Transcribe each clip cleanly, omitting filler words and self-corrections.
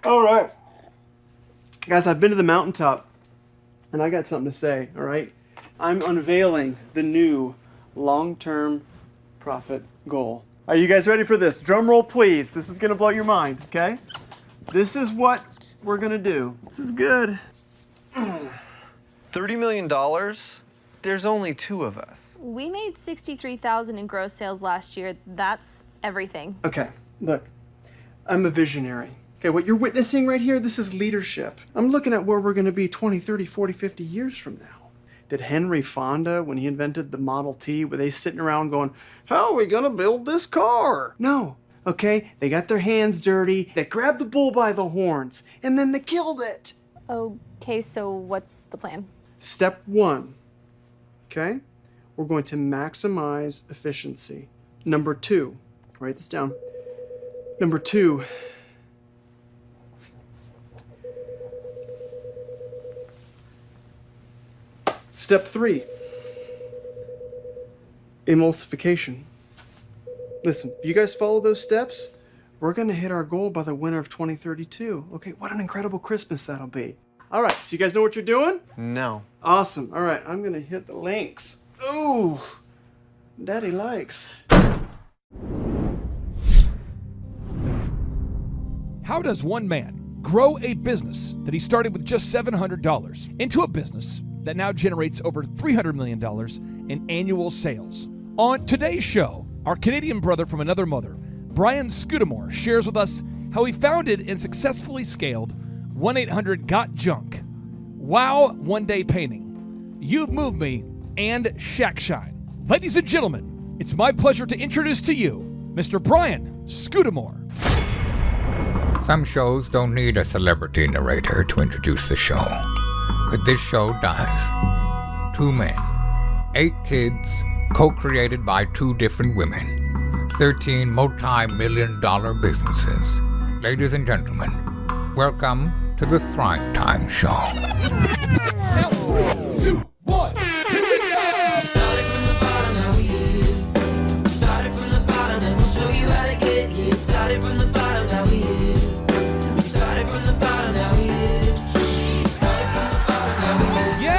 All right. Guys, I've been to the mountaintop, and I got something to say, all right? I'm unveiling the new long-term profit goal. Are you guys ready for this? Drum roll, please. This is going to blow your mind, okay? This is what we're going to do. This is good. $30 million? There's only two of us. We made $63,000 in gross sales last year. That's everything. Okay, look, I'm a visionary. Okay, what you're witnessing right here, this is leadership. I'm looking at where we're going to be 20, 30, 40, 50 years from now. Did Henry Fonda, when he invented the Model T, were they sitting around going, how are we going to build this car? No, okay, they got their hands dirty, they grabbed the bull by the horns, and then they killed it. Okay, so what's the plan? Step one, okay, we're going to maximize efficiency. Number two, write this down. Number two, step three, emulsification. Listen, if you guys follow those steps, we're going to hit our goal by the winter of 2032. Okay, what an incredible Christmas that'll be. All right, so you guys know what you're doing? No. Awesome. All right, I'm going to hit the links. Ooh, Daddy likes. How does one man grow a business that he started with just $700 into a business that now generates over $300 million in annual sales? On today's show, our Canadian brother from another mother, Brian Scudamore, shares with us how he founded and successfully scaled 1-800-GOT-JUNK, Wow One-Day Painting, You've Moved Me, and Shack Shine. Ladies and gentlemen, it's my pleasure to introduce to you Mr. Brian Scudamore. Some shows don't need a celebrity narrator to introduce the show, but this show does. 2 men, 8 kids, co-created by 2 different women, 13 multi-million-dollar businesses. Ladies and gentlemen, welcome to the Thrivetime Show. Now, 3, 2, 1, here we go! Started from the bottom, now we here. Started from the bottom, and we'll show you how to get here. Started from the bottom, now we here. Started from the bottom, now we here. Started from the bottom, now we here.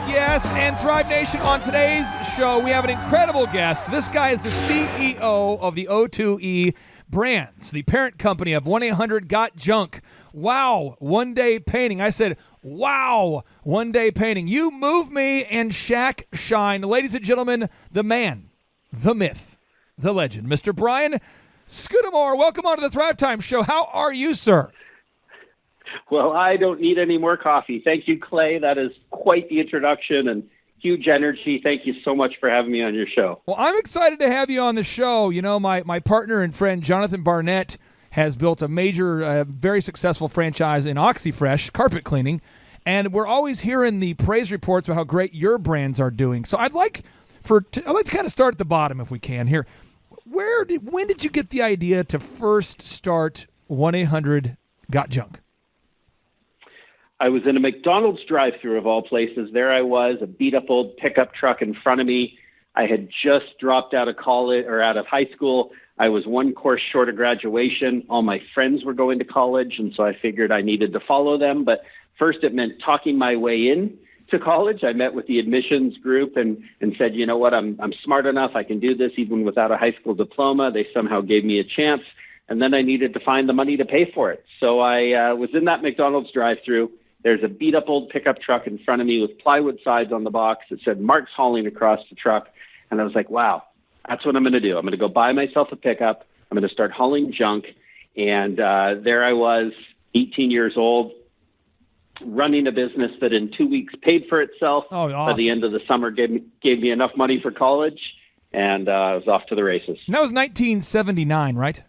Yes, and Thrive Nation, on today's show, we have an incredible guest. This guy is the CEO of the O2E Brands, the parent company of 1-800-GOT-JUNK. Wow, One-Day Painting. I said, wow, One-Day Painting. You Move Me and Shack Shine. Ladies and gentlemen, the man, the myth, the legend, Mr. Brian Scudamore. Welcome on to the Thrivetime Show. How are you, sir? Well, I don't need any more coffee. Thank you, Clay. That is quite the introduction and huge energy. Thank you so much for having me on your show. Well, I'm excited to have you on the show. You know, my partner and friend Jonathan Barnett has built a major, very successful franchise in OxyFresh carpet cleaning, and we're always hearing the praise reports about how great your brands are doing. So I'd like to kind of start at the bottom if we can here. When did you get the idea to first start 1-800-GOT-JUNK? I was in a McDonald's drive-thru of all places. There I was, a beat-up old pickup truck in front of me. I had just dropped out of college or out of high school. I was one course short of graduation. All my friends were going to college, and so I figured I needed to follow them. But first it meant talking my way in to college. I met with the admissions group and said, you know what, I'm smart enough. I can do this even without a high school diploma. They somehow gave me a chance, and then I needed to find the money to pay for it. So I was in that McDonald's drive-thru. There's a beat-up old pickup truck in front of me with plywood sides on the box. It said Mark's Hauling across the truck. And I was like, wow, that's what I'm going to do. I'm going to go buy myself a pickup. I'm going to start hauling junk. And there I was, 18 years old, running a business that in 2 weeks paid for itself. Oh, awesome. By the end of the summer, gave me enough money for college. And I was off to the races. And that was 1979, right?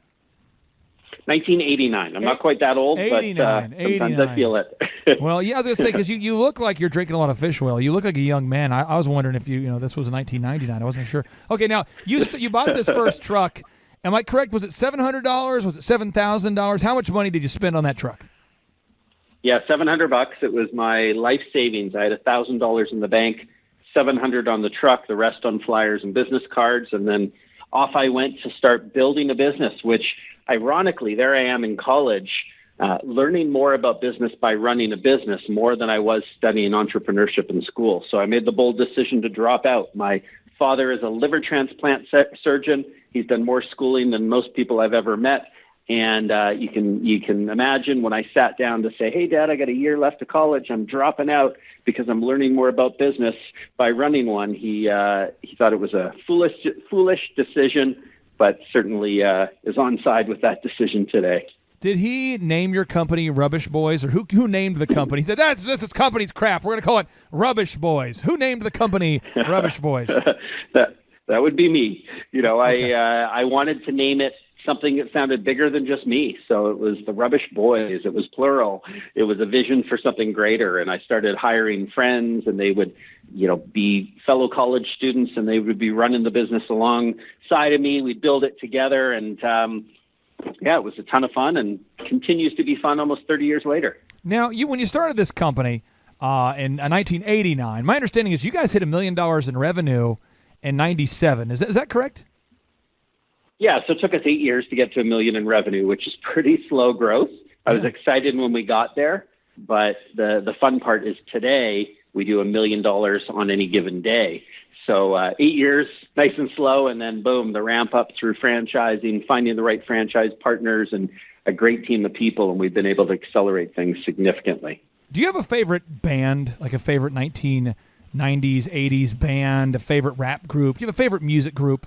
1989. I'm not quite that old, 89, but sometimes I feel it. Well, yeah, I was going to say, because you look like you're drinking a lot of fish oil. You look like a young man. I was wondering if this was 1999. I wasn't sure. Okay, now, you bought this first truck. Am I correct? Was it $700? Was it $7,000? How much money did you spend on that truck? Yeah, $700. It was my life savings. I had $1,000 in the bank, $700 on the truck, the rest on flyers and business cards, and then off I went to start building a business, which ironically, there I am in college, learning more about business by running a business more than I was studying entrepreneurship in school. So I made the bold decision to drop out. My father is a liver transplant surgeon. He's done more schooling than most people I've ever met. And you can imagine when I sat down to say, hey, Dad, I got a year left of college. I'm dropping out because I'm learning more about business by running one. He thought it was a foolish decision, but certainly is on side with that decision today. Did he name your company Rubbish Boys, or who named the company? He said, this company's crap. We're going to call it Rubbish Boys. Who named the company Rubbish Boys? That would be me. Okay. I wanted to name it something that sounded bigger than just me. So it was the Rubbish Boys. It was plural. It was a vision for something greater. And I started hiring friends, and they would, be fellow college students, and they would be running the business alongside of me. We'd build it together. And it was a ton of fun, and continues to be fun almost 30 years later. Now, when you started this company in 1989, my understanding is you guys hit $1 million in revenue in 97. Is that correct? Yeah, so it took us 8 years to get to $1 million in revenue, which is pretty slow growth. I was excited when we got there, but the fun part is today we do $1 million on any given day. So 8 years, nice and slow, and then boom, the ramp up through franchising, finding the right franchise partners, and a great team of people, and we've been able to accelerate things significantly. Do you have a favorite band, like a favorite 1990s, 80s band, a favorite rap group? Do you have a favorite music group?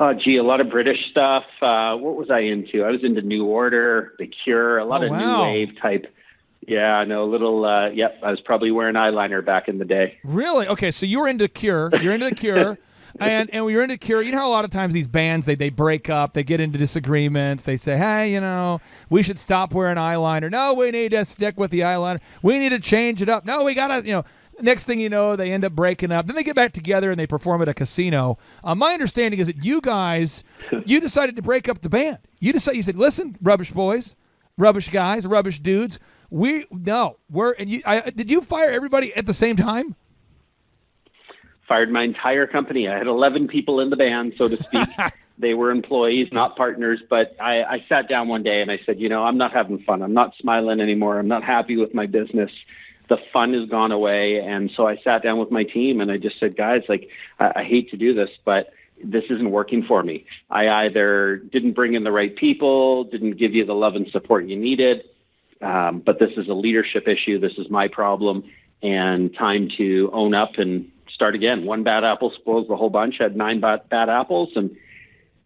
Oh, gee, a lot of British stuff. What was I into? I was into New Order, The Cure, a lot of new wave type. Yeah, I know, a little, I was probably wearing eyeliner back in the day. Really? Okay, so you were into Cure. You're into The Cure. And when you're into Cure, you know how a lot of times these bands, they break up, they get into disagreements, they say, hey, we should stop wearing eyeliner. No, we need to stick with the eyeliner. We need to change it up. No, we got to, next thing you know, they end up breaking up. Then they get back together and they perform at a casino. My understanding is that you guys, you decided to break up the band. You said, listen, Rubbish Boys, Rubbish Guys, Rubbish Dudes, did you fire everybody at the same time? Fired my entire company. I had 11 people in the band, so to speak. They were employees, not partners. But I sat down one day and I said, I'm not having fun. I'm not smiling anymore. I'm not happy with my business. The fun has gone away. And so I sat down with my team and I just said, guys, I hate to do this, but this isn't working for me. I either didn't bring in the right people, didn't give you the love and support you needed. But this is a leadership issue. This is my problem, and time to own up and start again. One bad apple spoils the whole bunch. Had 9 bad apples and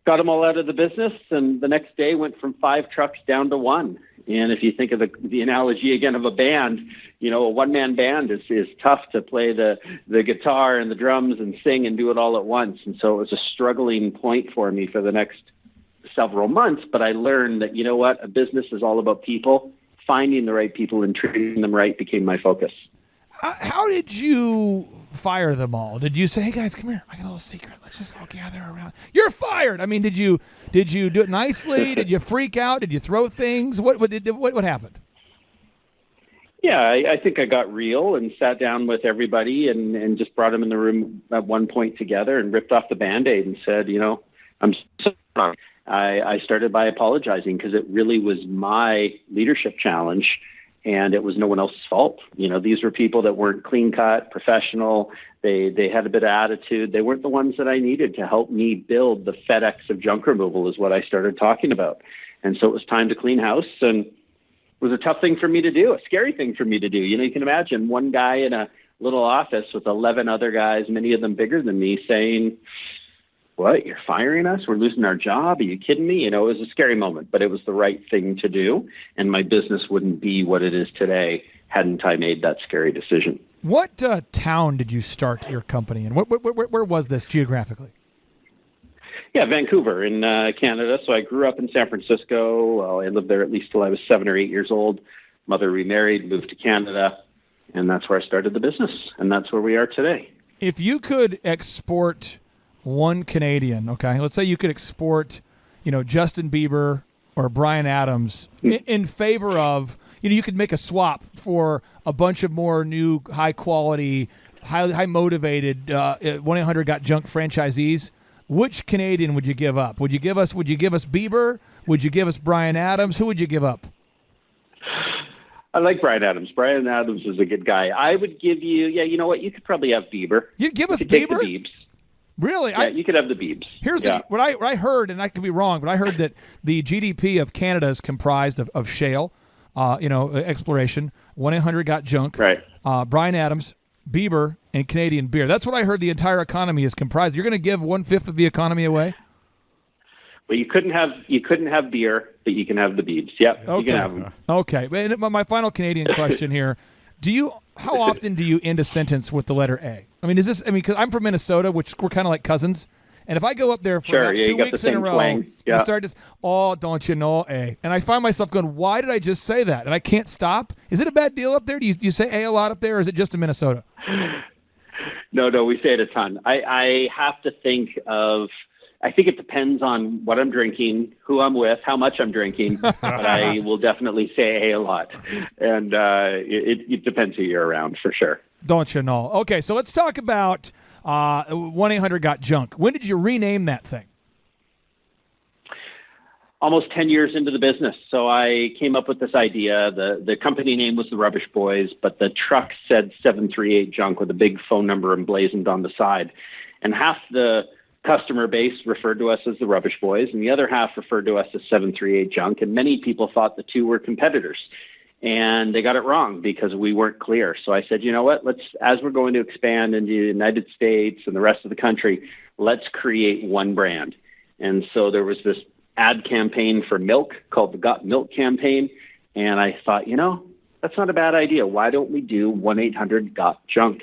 got them all out of the business. And the next day went from 5 trucks down to 1. And if you think of the analogy again of a band, a one-man band is tough to play the guitar and the drums and sing and do it all at once. And so it was a struggling point for me for the next several months. But I learned that, a business is all about people. Finding the right people and treating them right became my focus. How did you fire them all? Did you say, hey guys, come here, I got a little secret, let's just all gather around? You're fired. I mean, did you do it nicely? Did you freak out? Did you throw things? What happened? Yeah, I think I got real and sat down with everybody and just brought them in the room at one point together and ripped off the Band-Aid and said, I'm so sorry. I started by apologizing because it really was my leadership challenge and it was no one else's fault. These were people that weren't clean cut, professional. They had a bit of attitude. They weren't the ones that I needed to help me build the FedEx of junk removal is what I started talking about. And so it was time to clean house, and it was a tough thing for me to do, a scary thing for me to do. You can imagine one guy in a little office with 11 other guys, many of them bigger than me, saying, what, you're firing us? We're losing our job? Are you kidding me? It was a scary moment, but it was the right thing to do. And my business wouldn't be what it is today hadn't I made that scary decision. What town did you start your company in? Where was this geographically? Yeah, Vancouver in Canada. So I grew up in San Francisco. Well, I lived there at least till I was 7 or 8 years old. Mother remarried, moved to Canada, and that's where I started the business. And that's where we are today. If you could export one Canadian, okay, let's say you could export, Justin Bieber or Bryan Adams in favor of, you could make a swap for a bunch of more new, high quality, high motivated 1-800-GOT-JUNK franchisees. which Canadian would you give up? Would you give us Bieber? Would you give us Bryan Adams? Who would you give up? I like Bryan Adams. Bryan Adams is a good guy. I would give you, you know what? You could probably have Bieber. You'd give us You could take Bieber? the Biebs. Really? Yeah, you could have the Biebs. Here's yeah. what I heard, and I could be wrong, but I heard that the GDP of Canada is comprised of shale, exploration, 1-800-GOT-JUNK, Right. Bryan Adams, Bieber, and Canadian beer. That's what I heard the entire economy is comprised. You're going to give 1/5 of the economy away? But you couldn't have beer, but you can have the Biebs. Yep, Okay. you can have them. Okay. And my final Canadian question here: how often do you end a sentence with the letter A? I mean, because I'm from Minnesota, which we're kind of like cousins. And if I go up there for about 2 you got weeks the in a same row, twang. Yeah. I start to, don't you know A? And I find myself going, why did I just say that? And I can't stop. Is it a bad deal up there? Do you say A a lot up there, or is it just in Minnesota? No, we say it a ton. I have to think of. I think it depends on what I'm drinking, who I'm with, how much I'm drinking, but I will definitely say A lot. And it depends who you're around, for sure. Don't you know? Okay, so let's talk about 1-800-GOT-JUNK. When did you rename that thing? Almost 10 years into the business. So I came up with this idea. The company name was the Rubbish Boys, but the truck said 738 Junk with a big phone number emblazoned on the side. And half the customer base referred to us as the Rubbish Boys, and the other half referred to us as 738 Junk. And many people thought the two were competitors. And they got it wrong because we weren't clear. So I said, you know what, as we're going to expand into the United States and the rest of the country, let's create one brand. And so there was this ad campaign for milk called the Got Milk campaign. And I thought, that's not a bad idea. Why don't we do 1-800-GOT-JUNK?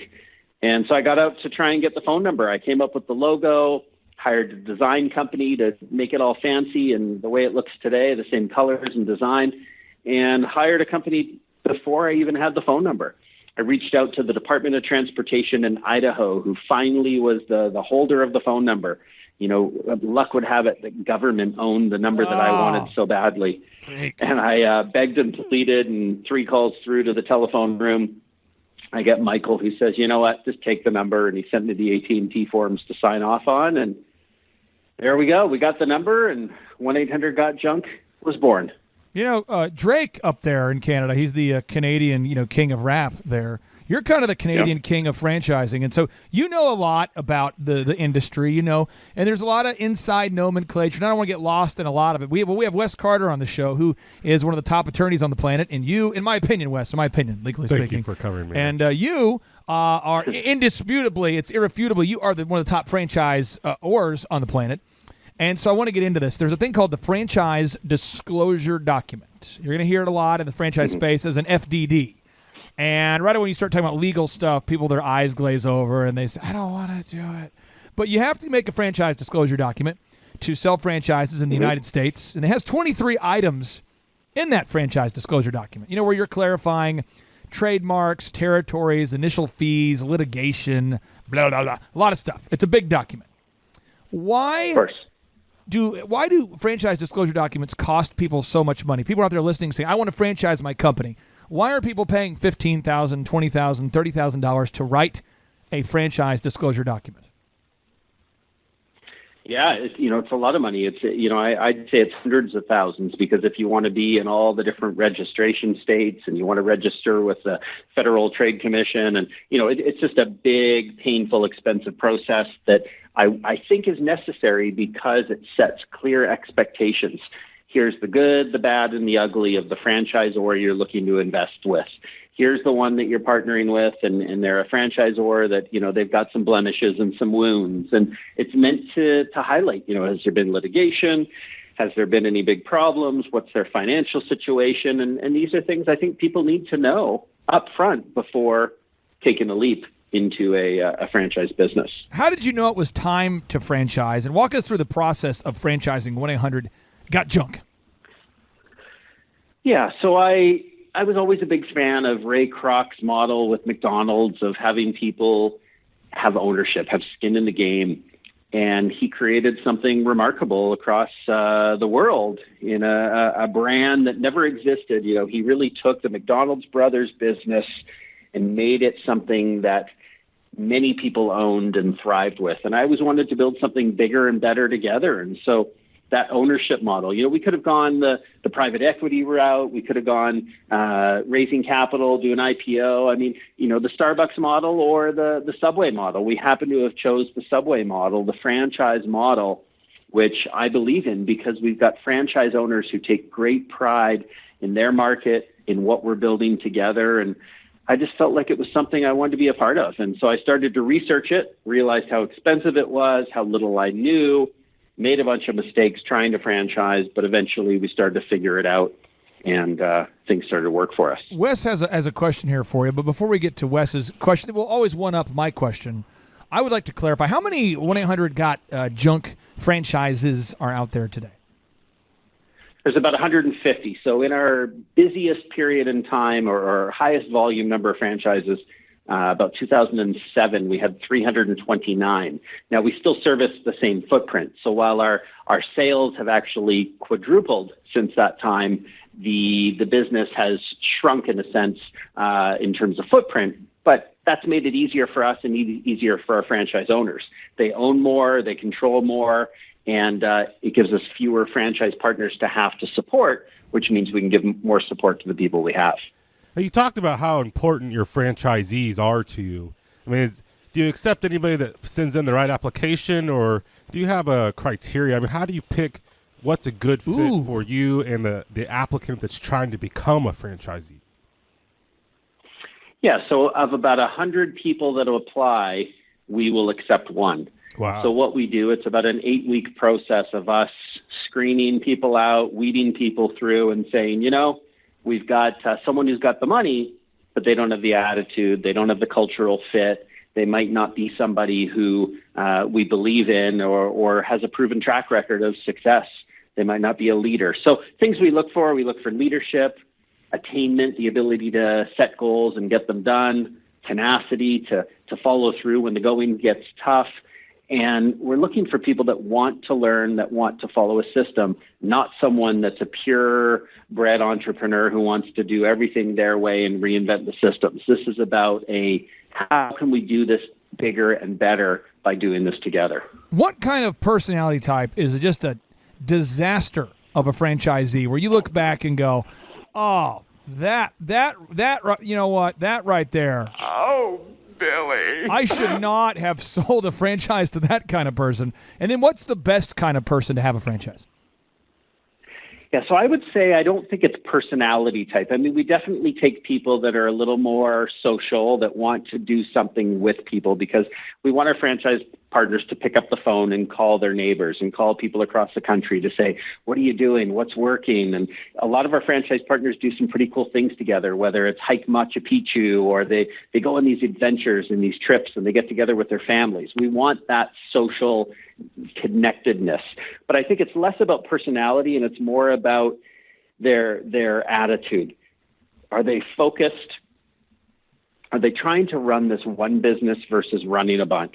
And so I got out to try and get the phone number. I came up with the logo, hired a design company to make it all fancy and the way it looks today, the same colors and design, and hired a company before I even had the phone number. I reached out to the Department of Transportation in Idaho, who finally was the holder of the phone number. Luck would have it that government owned the number that I wanted so badly. And I begged and pleaded, and 3 calls through to the telephone room, I get Michael, who says, you know what, just take the number. And he sent me the AT&T forms to sign off on. And there we go. We got the number, and 1-800-GOT-JUNK was born. Drake up there in Canada, he's the Canadian, king of rap there. You're kind of the Canadian king of franchising. And so you know a lot about the industry, and there's a lot of inside nomenclature. And I don't want to get lost in a lot of it. We have Wes Carter on the show, who is one of the top attorneys on the planet. And you, in my opinion, Wes, legally speaking. Thank you for covering me. And you are indisputably, it's irrefutable, you are one of the top franchise oars on the planet. And so I want to get into this. There's a thing called the Franchise Disclosure Document. You're going to hear it a lot in the franchise space as an FDD. And right away when you start talking about legal stuff, their eyes glaze over and they say, I don't want to do it. But you have to make a franchise disclosure document to sell franchises in the United States. And it has 23 items in that franchise disclosure document, where you're clarifying trademarks, territories, initial fees, litigation, blah, blah, blah. A lot of stuff. It's a big document. Why? Of course. Why do franchise disclosure documents cost people so much money? People out there listening saying, I want to franchise my company. Why are people paying $15,000, $20,000, $30,000 to write a franchise disclosure document? Yeah, it's a lot of money. I'd say it's hundreds of thousands, because if you want to be in all the different registration states and you want to register with the Federal Trade Commission, and it's just a big, painful, expensive process that I think is necessary because it sets clear expectations. Here's the good, the bad, and the ugly of the franchisor you're looking to invest with. Here's the one that you're partnering with, and they're a franchisor that, they've got some blemishes and some wounds. And it's meant to highlight, has there been litigation? Has there been any big problems? What's their financial situation? And these are things I think people need to know up front before taking a leap into a franchise business. How did you know it was time to franchise? And walk us through the process of franchising 1-800-GOT-JUNK. Yeah, so I was always a big fan of Ray Kroc's model with McDonald's of having people have ownership, have skin in the game. And he created something remarkable across the world in a brand that never existed. He really took the McDonald's brothers business and made it something that many people owned and thrived with. And I always wanted to build something bigger and better together. And so that ownership model, we could have gone the private equity route. We could have gone raising capital, do an IPO. I mean, the Starbucks model or the Subway model. We happen to have chose the Subway model, the franchise model, which I believe in because we've got franchise owners who take great pride in their market, in what we're building together. And I just felt like it was something I wanted to be a part of. And so I started to research it, realized how expensive it was, how little I knew, made a bunch of mistakes trying to franchise, but eventually we started to figure it out, and things started to work for us. Wes has a question here for you, but before we get to Wes's question, we'll always one-up my question. I would like to clarify, how many 1-800-GOT-JUNK franchises are out there today? There's about 150. So in our busiest period in time, or our highest volume number of franchises, about 2007, we had 329. Now, we still service the same footprint. So while our sales have actually quadrupled since that time, the business has shrunk in a sense in terms of footprint. But that's made it easier for us and easier for our franchise owners. They own more, they control more, and it gives us fewer franchise partners to have to support, which means we can give more support to the people we have. Now, you talked about how important your franchisees are to you. I mean, do you accept anybody that sends in the right application, or do you have a criteria? I mean, how do you pick what's a good fit for you and the applicant that's trying to become a franchisee? Yeah, so of about 100 people that apply, we will accept one. Wow. So what we do, it's about an 8-week process of us screening people out, weeding people through, and saying, we've got someone who's got the money, but they don't have the attitude, they don't have the cultural fit, they might not be somebody who we believe in or has a proven track record of success. They might not be a leader. So things we look for leadership, attainment, the ability to set goals and get them done, tenacity to follow through when the going gets tough. And we're looking for people that want to learn, that want to follow a system, not someone that's a purebred entrepreneur who wants to do everything their way and reinvent the systems. This is about how can we do this bigger and better by doing this together. What kind of personality type is just a disaster of a franchisee where you look back and go, oh, that, you know what, that right there. Oh, Billy. I should not have sold a franchise to that kind of person. And then what's the best kind of person to have a franchise? Yeah, so I would say I don't think it's personality type. I mean, we definitely take people that are a little more social, that want to do something with people, because we want our franchise partners to pick up the phone and call their neighbors and call people across the country to say, what are you doing? What's working? And a lot of our franchise partners do some pretty cool things together, whether it's hike Machu Picchu or they go on these adventures and these trips and they get together with their families. We want that social connectedness. But I think it's less about personality and it's more about their attitude. Are they focused? Are they trying to run this one business versus running a bunch?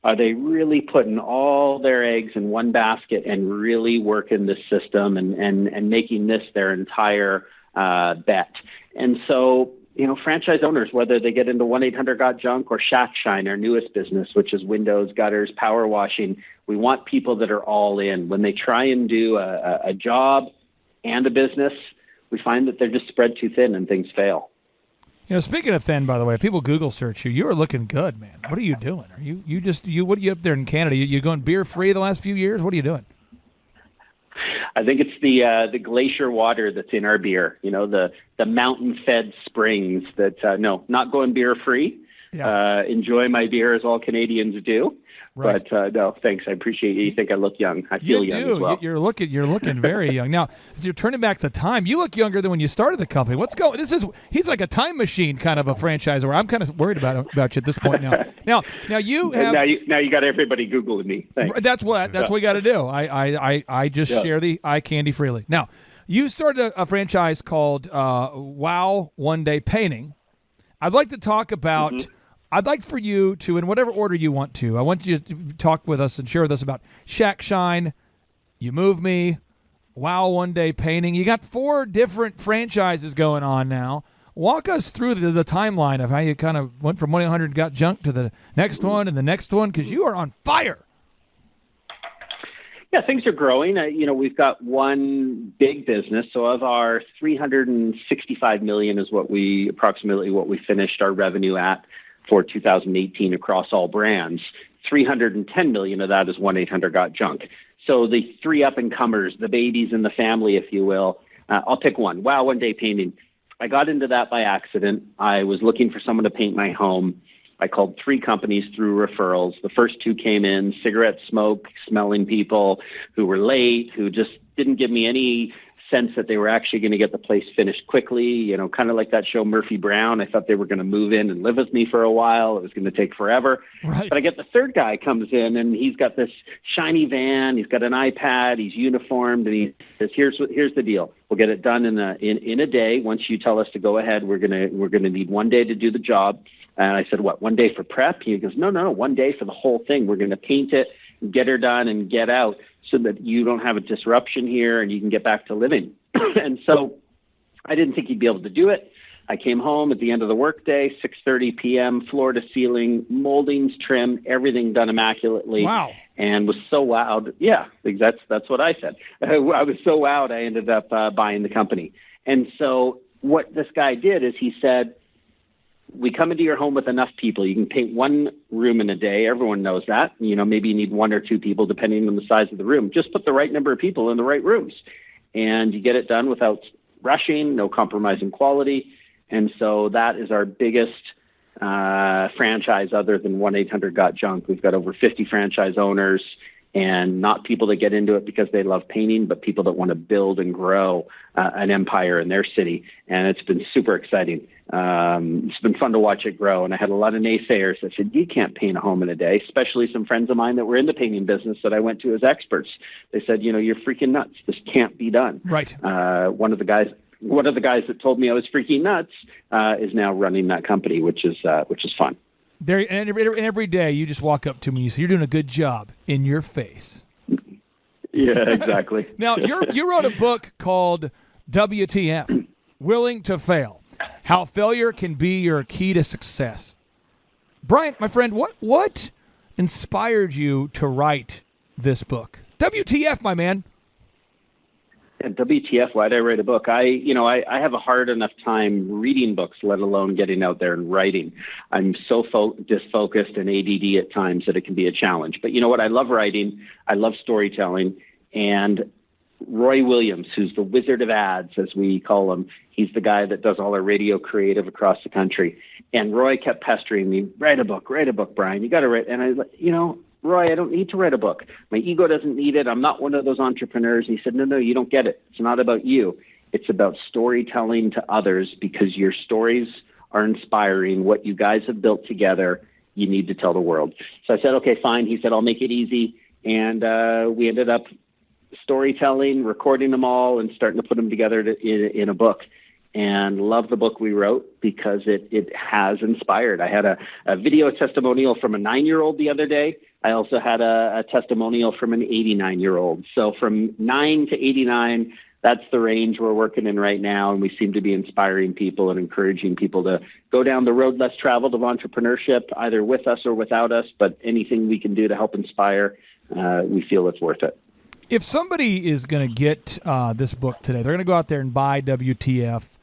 Are they really putting all their eggs in one basket and really working this system and making this their entire bet? And so, franchise owners, whether they get into 1-800-GOT-JUNK or Shack Shine, our newest business, which is windows, gutters, power washing, we want people that are all in. When they try and do a job and a business, we find that they're just spread too thin and things fail. Speaking of thin, by the way, if people Google search you, you are looking good, man. What are you doing? Are you what are you up there in Canada? You going beer free the last few years? What are you doing? I think it's the glacier water that's in our beer. The mountain fed springs that no, not going beer free. Yeah. Enjoy my beer as all Canadians do. Right. But no, thanks. I appreciate you. You think I look young. I feel young as well. You're looking very young. Now, as you're turning back the time, you look younger than when you started the company. What's going? He's like a time machine kind of a franchisor. I'm kind of worried about you at this point now. Now you have now you got everybody Googling me. Thanks. That's what we got to do. I just share the eye candy freely. Now, you started a franchise called Wow One Day Painting. I'd like to talk about. Mm-hmm. I'd like for you to, in whatever order you want to, I want you to talk with us and share with us about Shack Shine, You Move Me, Wow One Day Painting. You got 4 different franchises going on now. Walk us through the timeline of how you kind of went from 1-800 Got Junk to the next one and the next one, because you are on fire. Yeah, things are growing. We've got one big business. So of our $365 million is approximately what we finished our revenue at for 2018 across all brands. $310 million of that is 1-800 Got Junk. So the three up-and-comers, the babies in the family, if you will. I'll pick one. Wow, One Day Painting. I got into that by accident. I was looking for someone to paint my home. I called 3 companies through referrals. The first 2 came in, cigarette smoke, smelling people who were late, who just didn't give me any sense that they were actually going to get the place finished quickly, kind of like that show Murphy Brown. I thought they were going to move in and live with me for a while. It was going to take forever. Right. But I get the third guy comes in, and he's got this shiny van. He's got an iPad. He's uniformed, and he says, "Here's the deal. We'll get it done in a day. Once you tell us to go ahead, we're gonna need 1 day to do the job." And I said, "What? 1 day for prep?" He goes, No. 1 day for the whole thing. We're going to paint it, get her done, and get out, so that you don't have a disruption here and you can get back to living. And so I didn't think he'd be able to do it. I came home at the end of the workday, 6:30 p.m., floor to ceiling, moldings, trim, everything done immaculately. Wow. And was so wowed. Yeah, that's what I said. I was so wowed, I ended up buying the company. And so what this guy did is he said, "We come into your home with enough people. You can paint one room in a day. Everyone knows that. Maybe you need 1 or 2 people depending on the size of the room. Just put the right number of people in the right rooms. And you get it done without rushing, no compromising quality." And so that is our biggest franchise other than 1-800 Got Junk. We've got over 50 franchise owners, and not people that get into it because they love painting, but people that want to build and grow an empire in their city. And it's been super exciting. It's been fun to watch it grow. And I had a lot of naysayers that said, "You can't paint a home in a day," especially some friends of mine that were in the painting business that I went to as experts. They said, "You're freaking nuts. This can't be done." Right. One of the guys that told me I was freaking nuts is now running that company, which is fun. There, and every day you just walk up to me and you say, "You're doing a good job," in your face. Yeah, exactly. Now, you wrote a book called WTF, Willing to Fail, How Failure Can Be Your Key to Success. Brian, my friend, what inspired you to write this book? WTF, my man. And WTF, why did I write a book? I have a hard enough time reading books, let alone getting out there and writing. I'm so disfocused and ADD at times that it can be a challenge. But you know what? I love writing. I love storytelling. And Roy Williams, who's the wizard of ads, as we call him, he's the guy that does all our radio creative across the country. And Roy kept pestering me, write a book, Brian. You got to write. And I was like, Roy, I don't need to write a book. My ego doesn't need it. I'm not one of those entrepreneurs. And he said, no, you don't get it. It's not about you. It's about storytelling to others, because your stories are inspiring. What you guys have built together, you need to tell the world. So I said, okay, fine. He said, I'll make it easy. And we ended up storytelling, recording them all, and starting to put them together in a book. And love the book we wrote because it has inspired. I had a video testimonial from a 9-year-old the other day. I also had a testimonial from an 89-year-old. So from 9 to 89, that's the range we're working in right now. And we seem to be inspiring people and encouraging people to go down the road less traveled of entrepreneurship, either with us or without us. But anything we can do to help inspire, we feel it's worth it. If somebody is going to get this book today, they're going to go out there and buy WTF.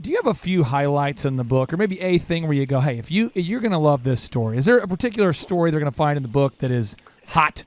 Do you have a few highlights in the book, or maybe a thing where you go, hey, if you're going to love this story? Is there a particular story they're going to find in the book that is hot?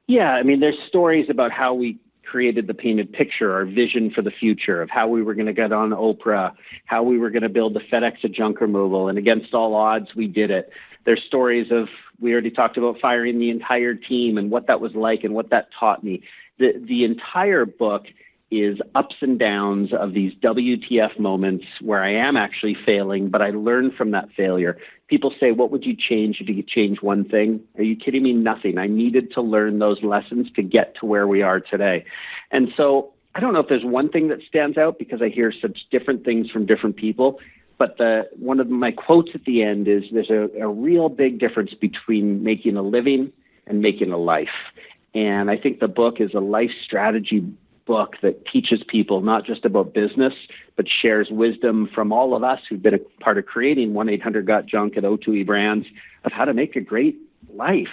Yeah, I mean, there's stories about how we created the painted picture, our vision for the future of how we were going to get on Oprah, how we were going to build the FedEx of junk removal, and against all odds, we did it. There's stories of, we already talked about firing the entire team and what that was like and what that taught me. The entire book is ups and downs of these WTF moments where I am actually failing, but I learned from that failure. People say, what would you change if you could change one thing? Are you kidding me? Nothing. I needed to learn those lessons to get to where we are today. And so I don't know if there's one thing that stands out, because I hear such different things from different people. But one of my quotes at the end is, there's a real big difference between making a living and making a life. And I think the book is a life strategy book that teaches people not just about business, but shares wisdom from all of us who've been a part of creating 1-800-GOT-JUNK at O2E Brands of how to make a great life.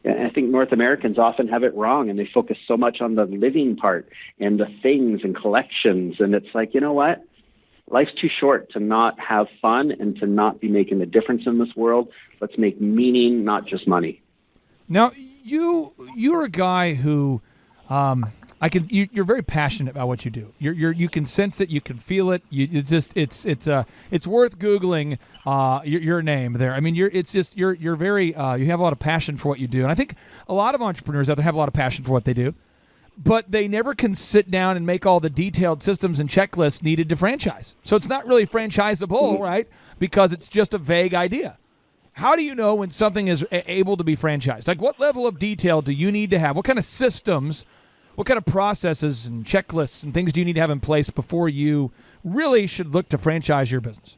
And I think North Americans often have it wrong, and they focus so much on the living part and the things and collections. And it's like, you know what? Life's too short to not have fun and to not be making a difference in this world. Let's make meaning, not just money. Now, you're a guy who you're very passionate about what you do. You can sense it, you can feel it. It's worth googling your name there. I mean, you're very you have a lot of passion for what you do, and I think a lot of entrepreneurs out there have a lot of passion for what they do, but they never can sit down and make all the detailed systems and checklists needed to franchise. So it's not really franchisable, right? Because it's just a vague idea. How do you know when something is able to be franchised? Like, what level of detail do you need to have? What kind of systems, what kind of processes and checklists and things do you need to have in place before you really should look to franchise your business?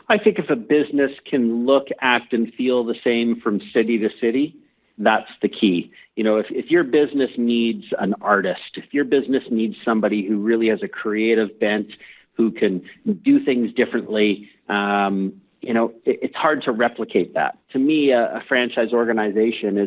I think if a business can look, act, and feel the same from city to city, that's the key. You know, if your business needs an artist, if your business needs somebody who really has a creative bent, who can do things differently, it's hard to replicate that. To me, a franchise organization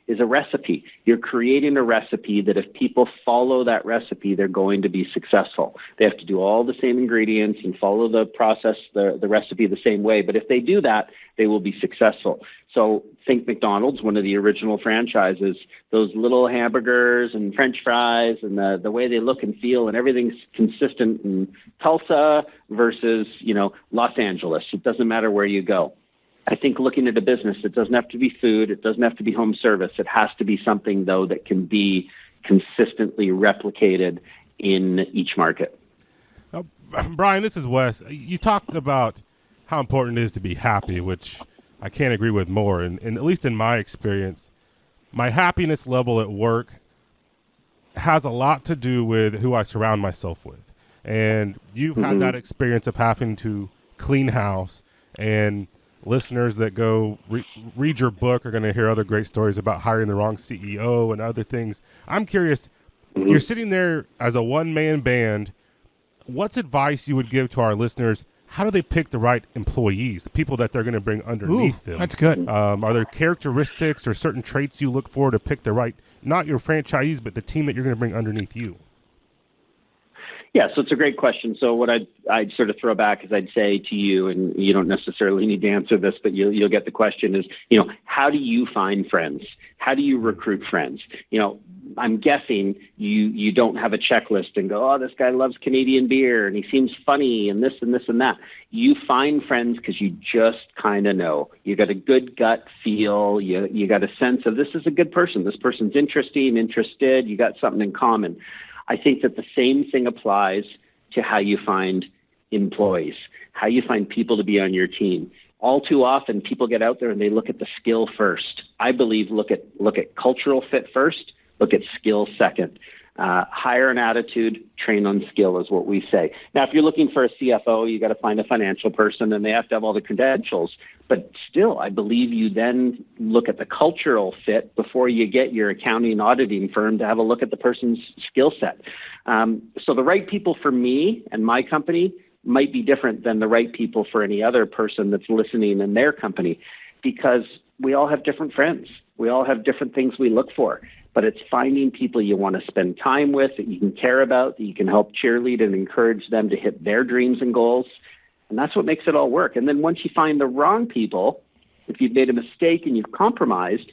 is a recipe. You're creating a recipe that if people follow that recipe, they're going to be successful. They have to do all the same ingredients and follow the process, the recipe the same way. But if they do that, they will be successful. So think McDonald's, one of the original franchises, those little hamburgers and French fries and the way they look and feel and everything's consistent in Tulsa versus, Los Angeles. It doesn't matter where you go. I think looking at a business, it doesn't have to be food. It doesn't have to be home service. It has to be something, though, that can be consistently replicated in each market. Now, Brian, this is Wes. You talked about how important it is to be happy, which I can't agree with more. And at least in my experience, my happiness level at work has a lot to do with who I surround myself with. And you've had that experience of having to clean house, and listeners that go read your book are going to hear other great stories about hiring the wrong CEO and other things. I'm curious, you're sitting there as a one-man band. What's advice you would give to our listeners? How do they pick the right employees, the people that they're going to bring underneath them? That's good. Are there characteristics or certain traits you look for to pick the right, not your franchisees, but the team that you're going to bring underneath you? Yeah, so it's a great question. So what I'd sort of throw back is I'd say to you, and you don't necessarily need to answer this, but you'll get the question is, how do you find friends? How do you recruit friends? I'm guessing you don't have a checklist and go, oh, this guy loves Canadian beer and he seems funny and this and this and that. You find friends because you just kind of know. You got a good gut feel. You got a sense of this is a good person. This person's interesting, interested. You got something in common. I think that the same thing applies to how you find employees, how you find people to be on your team. All too often, people get out there and they look at the skill first. I believe look at cultural fit first, look at skill second. Hire an attitude, train on skill is what we say. Now, if you're looking for a CFO, you got to find a financial person and they have to have all the credentials. But still, I believe you then look at the cultural fit before you get your accounting and auditing firm to have a look at the person's skill set. So the right people for me and my company might be different than the right people for any other person that's listening in their company, because we all have different friends. We all have different things we look for. But it's finding people you want to spend time with, that you can care about, that you can help cheerlead and encourage them to hit their dreams and goals. And that's what makes it all work. And then once you find the wrong people, if you've made a mistake and you've compromised,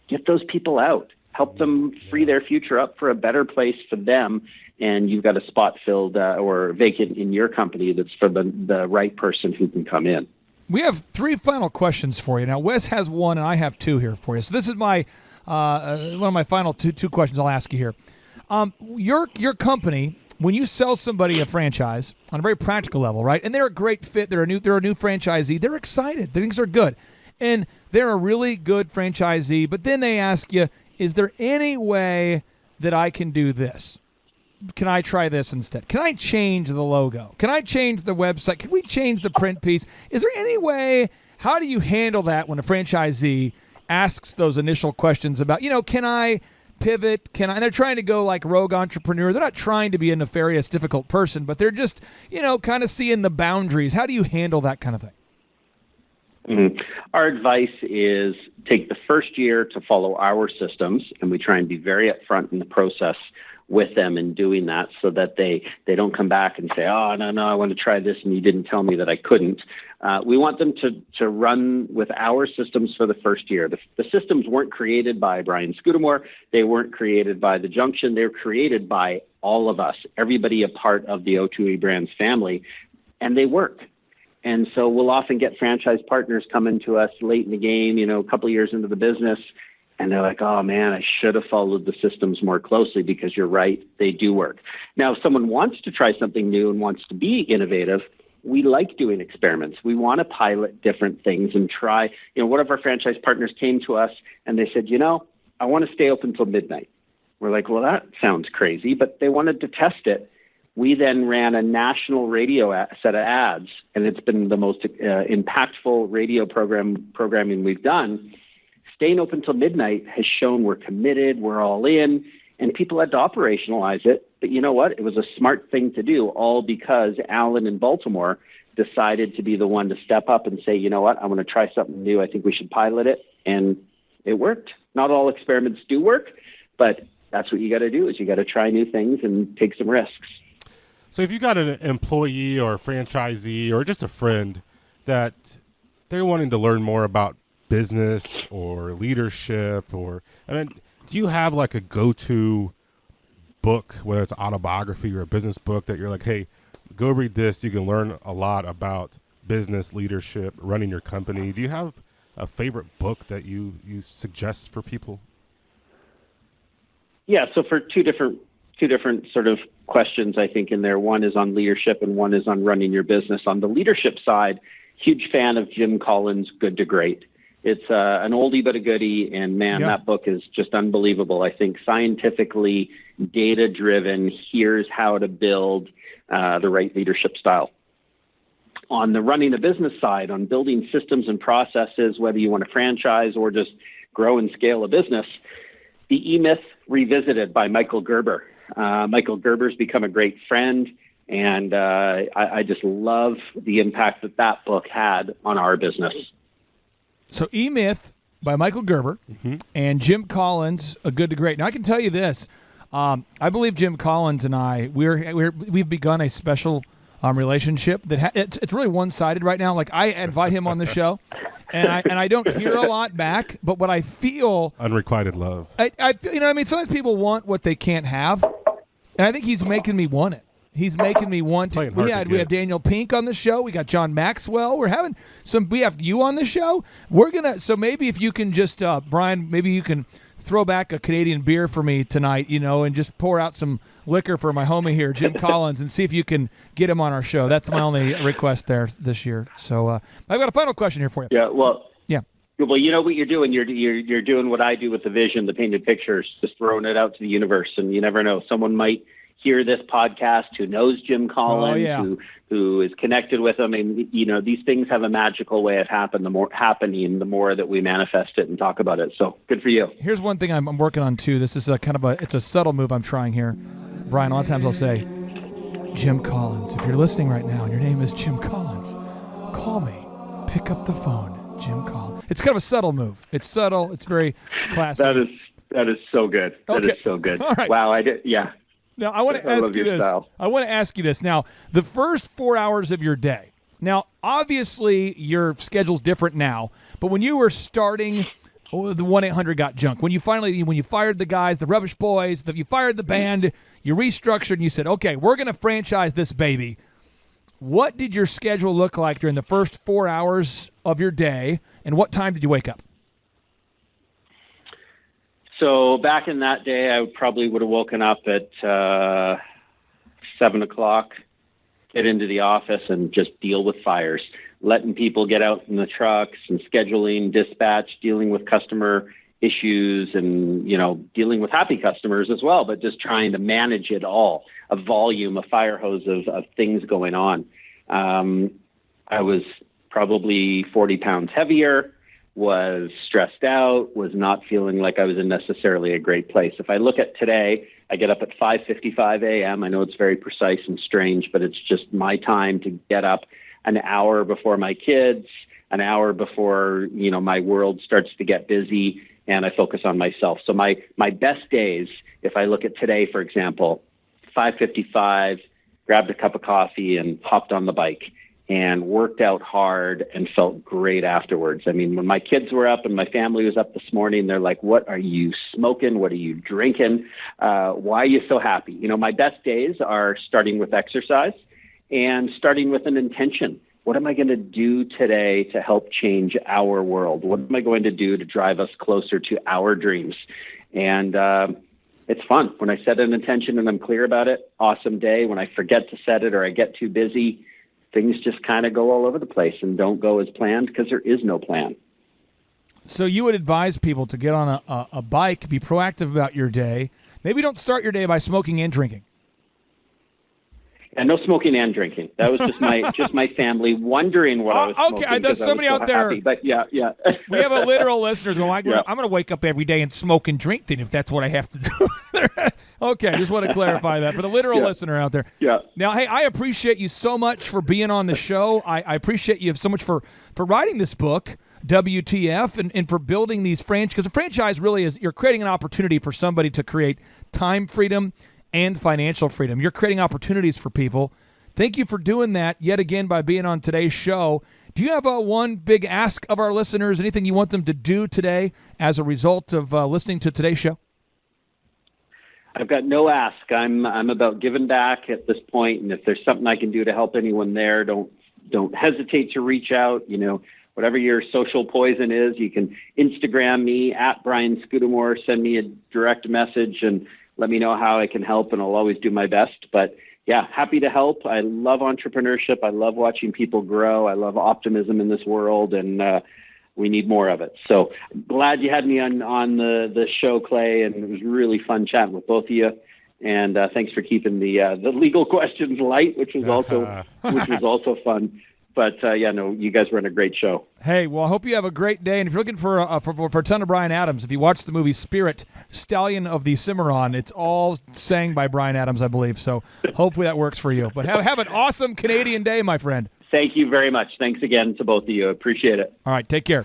get those people out. Help them free their future up for a better place for them. And you've got a spot filled or vacant in your company that's for the right person who can come in. We have three final questions for you. Now, Wes has one and I have two here for you. So this is my one of my final two questions I'll ask you here. Your company, when you sell somebody a franchise on a very practical level, right? And they're a great fit. They're a new franchisee. They're excited. Things are good. And they're a really good franchisee. But then they ask you, is there any way that I can do this? Can I try this instead? Can I change the logo? Can I change the website? Can we change the print piece? Is there any way? How do you handle that when a franchisee asks those initial questions about, can I pivot? And they're trying to go like rogue entrepreneur. They're not trying to be a nefarious, difficult person, but they're just, kind of seeing the boundaries. How do you handle that kind of thing? Mhm. Our advice is take the first year to follow our systems, and we try and be very upfront in the process with them in doing that so that they don't come back and say, oh, no, I want to try this and you didn't tell me that I couldn't. We want them to run with our systems for the first year. The systems weren't created by Brian Scudamore. They weren't created by the Junction. They were created by all of us, everybody a part of the O2E Brands family, and they work. And so we'll often get franchise partners coming to us late in the game, a couple of years into the business, and they're like, oh, man, I should have followed the systems more closely because you're right, they do work. Now, if someone wants to try something new and wants to be innovative, we like doing experiments. We want to pilot different things and try. One of our franchise partners came to us and they said, I want to stay open till midnight. We're like, well, that sounds crazy, but they wanted to test it. We then ran a national radio set of ads, and it's been the most impactful radio programming we've done. Staying open till midnight has shown we're committed, we're all in, and people had to operationalize it. But you know what? It was a smart thing to do, all because Alan in Baltimore decided to be the one to step up and say, you know what? I want to try something new. I think we should pilot it. And it worked. Not all experiments do work, but that's what you got to do is you got to try new things and take some risks. So if you got an employee or a franchisee or just a friend that they're wanting to learn more about business or leadership do you have like a go-to book, whether it's autobiography or a business book that you're like, hey, go read this. You can learn a lot about business, leadership, running your company. Do you have a favorite book that you suggest for people? Yeah, so for two different sort of questions, I think, in there. One is on leadership and one is on running your business. On the leadership side, huge fan of Jim Collins' Good to Great. It's an oldie but a goodie, and man, that book is just unbelievable. I think scientifically data-driven, here's how to build the right leadership style. On the running a business side, on building systems and processes, whether you want to franchise or just grow and scale a business, The E-Myth Revisited by Michael Gerber. Michael Gerber's become a great friend, and I just love the impact that book had on our business. So E-Myth by Michael Gerber and Jim Collins, A Good to Great. Now, I can tell you this. I believe Jim Collins and I, we've begun a special relationship that it's really one-sided right now. Like, I invite him on the show, and I don't hear a lot back, but what I feel... Unrequited love. I feel, sometimes people want what they can't have, and I think he's making me want it. He's making me want to. We have Daniel Pink on the show. We got John Maxwell. We have you on the show. So maybe if you can just, Brian, maybe you can throw back a Canadian beer for me tonight, and just pour out some liquor for my homie here, Jim Collins, and see if you can get him on our show. That's my only request there this year. So I've got a final question here for you. Yeah, well, yeah. Well, you know what you're doing. You're doing what I do with the vision, the painted pictures, just throwing it out to the universe, and you never know. Someone might hear this podcast who knows Jim Collins, who is connected with him. And, these things have a magical way of happening the more that we manifest it and talk about it. So good for you. Here's one thing I'm working on too. This is it's a subtle move I'm trying here. Brian, a lot of times I'll say, Jim Collins, if you're listening right now and your name is Jim Collins, call me, pick up the phone, Jim Collins. It's kind of a subtle move. It's subtle. It's very classy. That is so good. That is so good. All right. Wow. Yeah. Now, I want to ask you this. Style. I want to ask you this. Now, the first 4 hours of your day. Now, obviously, your schedule's different now. But when you were starting the 1-800-GOT-JUNK, when you fired the guys, the Rubbish Boys, you fired the band, you restructured, and you said, okay, we're going to franchise this baby. What did your schedule look like during the first 4 hours of your day, and what time did you wake up? So back in that day, I probably would have woken up at 7 o'clock, get into the office and just deal with fires, letting people get out in the trucks and scheduling, dispatch, dealing with customer issues and, dealing with happy customers as well, but just trying to manage it all, a volume, a fire hose of things going on. I was probably 40 pounds heavier. was stressed out, was not feeling like I was in necessarily a great place. If I look at today, I get up at 5:55 a.m. I know it's very precise and strange, but it's just my time to get up an hour before my kids, an hour before, my world starts to get busy, and I focus on myself. So my best days, if I look at today, for example, 5:55, grabbed a cup of coffee and hopped on the bike and worked out hard and felt great afterwards. I mean, when my kids were up and my family was up this morning, they're like, what are you smoking? What are you drinking? Why are you so happy? My best days are starting with exercise and starting with an intention. What am I going to do today to help change our world? What am I going to do to drive us closer to our dreams? And it's fun. When I set an intention and I'm clear about it, awesome day. When I forget to set it or I get too busy, things just kind of go all over the place and don't go as planned because there is no plan. So you would advise people to get on a bike, be proactive about your day. Maybe don't start your day by smoking and drinking. And no smoking and drinking. That was just my family wondering what I was smoking. Okay, there's somebody out there. Happy. But yeah. We have a literal listeners going, I'm going to wake up every day and smoke and drink then if that's what I have to do. Okay, just want to clarify that for the literal listener out there. Yeah. Now, hey, I appreciate you so much for being on the show. I appreciate you so much for writing this book, WTF, and for building these franchises. Because a franchise really is, you're creating an opportunity for somebody to create time freedom and financial freedom. You're creating opportunities for people. Thank you for doing that yet again by being on today's show. Do you have one big ask of our listeners, anything you want them to do today as a result of listening to today's show? I've got no ask. I'm about giving back at this point, and if there's something I can do to help anyone there, don't hesitate to reach out. Whatever your social poison is, you can Instagram me at Brian Scudamore, send me a direct message, and let me know how I can help, and I'll always do my best. But yeah, happy to help. I love entrepreneurship. I love watching people grow. I love optimism in this world, and we need more of it. So glad you had me on the show, Clay, and it was really fun chatting with both of you. And thanks for keeping the legal questions light, which was also fun. But you guys run a great show. Hey, well, I hope you have a great day. And if you're looking for a ton of Bryan Adams, if you watch the movie Spirit, Stallion of the Cimarron, it's all sang by Bryan Adams, I believe. So hopefully that works for you. But have an awesome Canadian day, my friend. Thank you very much. Thanks again to both of you. Appreciate it. All right, take care.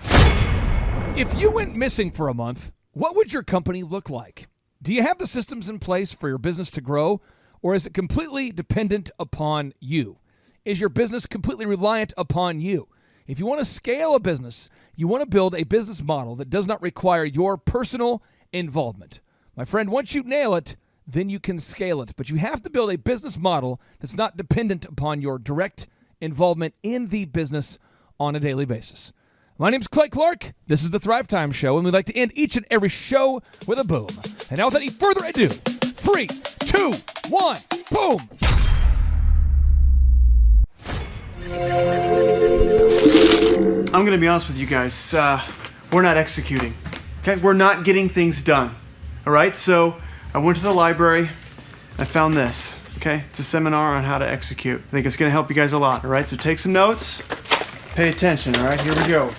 If you went missing for a month, what would your company look like? Do you have the systems in place for your business to grow, or is it completely dependent upon you? Is your business completely reliant upon you? If you want to scale a business, you want to build a business model that does not require your personal involvement. My friend, once you nail it, then you can scale it. But you have to build a business model that's not dependent upon your direct involvement in the business on a daily basis. My name's Clay Clark. This is the Thrivetime Show, and we'd like to end each and every show with a boom. And now, without any further ado, 3, 2, 1, boom! I'm going to be honest with you guys. We're not executing. Okay? We're not getting things done. All right? So I went to the library. I found this. Okay? It's a seminar on how to execute. I think it's going to help you guys a lot. All right? So take some notes. Pay attention. All right? Here we go.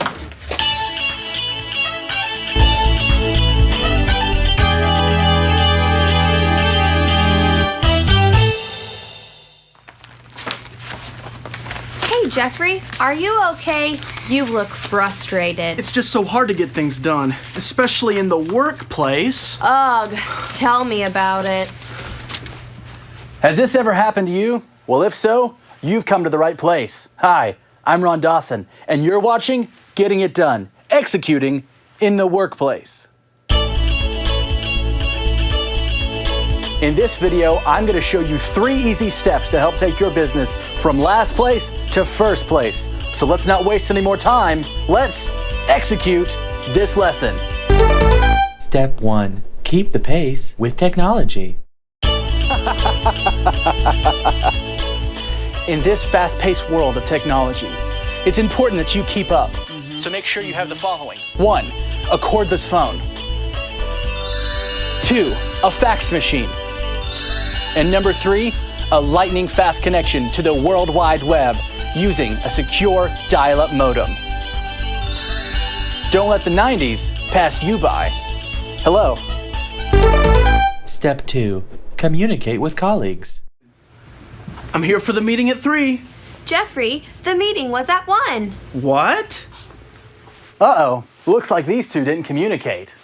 Jeffrey, are you okay? You look frustrated. It's just so hard to get things done, especially in the workplace. Ugh, tell me about it. Has this ever happened to you? Well, if so, you've come to the right place. Hi, I'm Ron Dawson, and you're watching Getting It Done, Executing in the Workplace. In this video, I'm going to show you 3 easy steps to help take your business from last place to first place. So let's not waste any more time. Let's execute this lesson. Step 1. Keep the pace with technology. In this fast-paced world of technology, it's important that you keep up. So make sure you have the following. 1. A cordless phone. 2. A fax machine. And number 3, a lightning-fast connection to the World Wide Web using a secure dial-up modem. Don't let the 90s pass you by. Hello. Step 2. Communicate with colleagues. I'm here for the meeting at 3. Jeffrey, the meeting was at 1. What? Uh-oh. Looks like these two didn't communicate.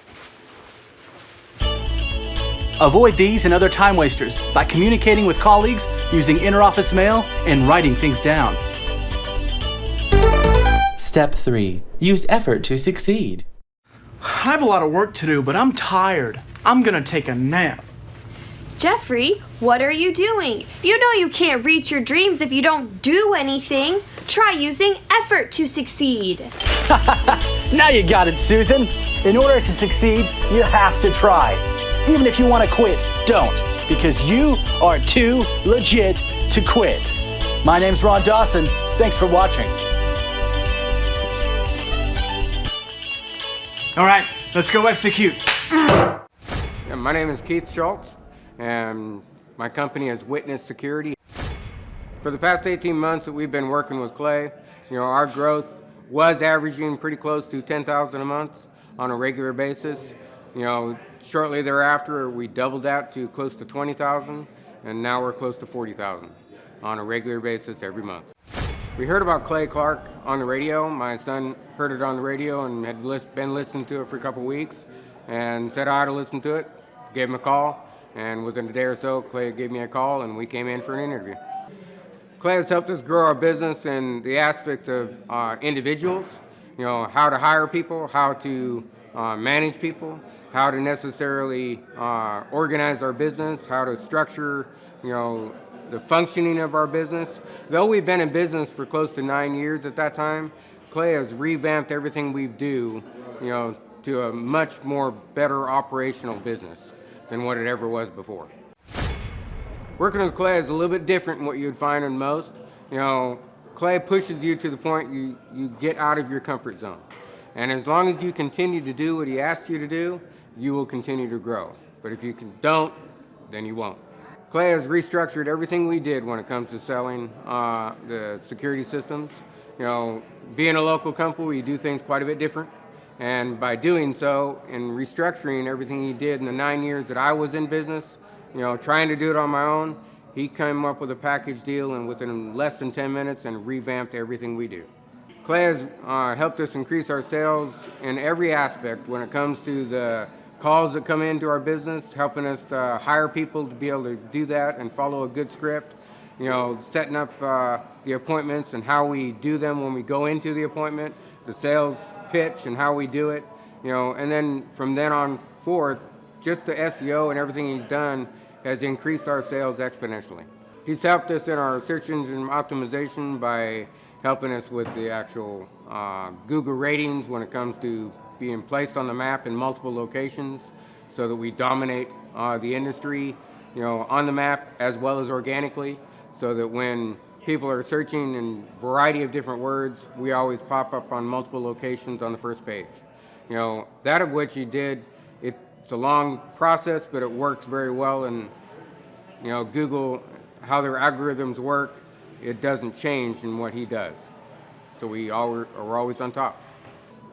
Avoid these and other time wasters by communicating with colleagues, using interoffice mail, and writing things down. Step 3. Use effort to succeed. I have a lot of work to do, but I'm tired. I'm gonna take a nap. Jeffrey, what are you doing? You know you can't reach your dreams if you don't do anything. Try using effort to succeed. Now you got it, Susan. In order to succeed, you have to try. Even if you want to quit, don't, because you are too legit to quit. My name's Ron Dawson. Thanks for watching. All right, let's go execute. Yeah, my name is Keith Schultz, and my company is Witness Security. For the past 18 months that we've been working with Clay, our growth was averaging pretty close to 10,000 a month on a regular basis. Shortly thereafter, we doubled that to close to 20,000, and now we're close to 40,000 on a regular basis every month. We heard about Clay Clark on the radio. My son heard it on the radio and had been listening to it for a couple weeks and said I ought to listen to it. Gave him a call, and within a day or so, Clay gave me a call and we came in for an interview. Clay has helped us grow our business in the aspects of individuals, how to hire people, how to manage people, how to necessarily organize our business, how to structure, the functioning of our business. Though we've been in business for close to 9 years at that time, Clay has revamped everything we do, to a much more better operational business than what it ever was before. Working with Clay is a little bit different than what you'd find in most. Clay pushes you to the point you get out of your comfort zone. And as long as you continue to do what he asks you to do, you will continue to grow. But if you don't, then you won't. Clay has restructured everything we did when it comes to selling the security systems. Being a local company, we do things quite a bit different. And by doing so and restructuring everything he did in the 9 years that I was in business, trying to do it on my own, he came up with a package deal and within less than 10 minutes and revamped everything we do. Clay has helped us increase our sales in every aspect when it comes to the calls that come into our business, helping us hire people to be able to do that and follow a good script, setting up the appointments and how we do them when we go into the appointment, the sales pitch and how we do it, and then from then on forth, just the SEO and everything he's done has increased our sales exponentially. He's helped us in our search engine optimization by helping us with the actual Google ratings when it comes to being placed on the map in multiple locations so that we dominate the industry, on the map as well as organically, so that when people are searching in a variety of different words, we always pop up on multiple locations on the first page. That of which he did, it's a long process, but it works very well. And Google, how their algorithms work, it doesn't change in what he does. So we're always on top.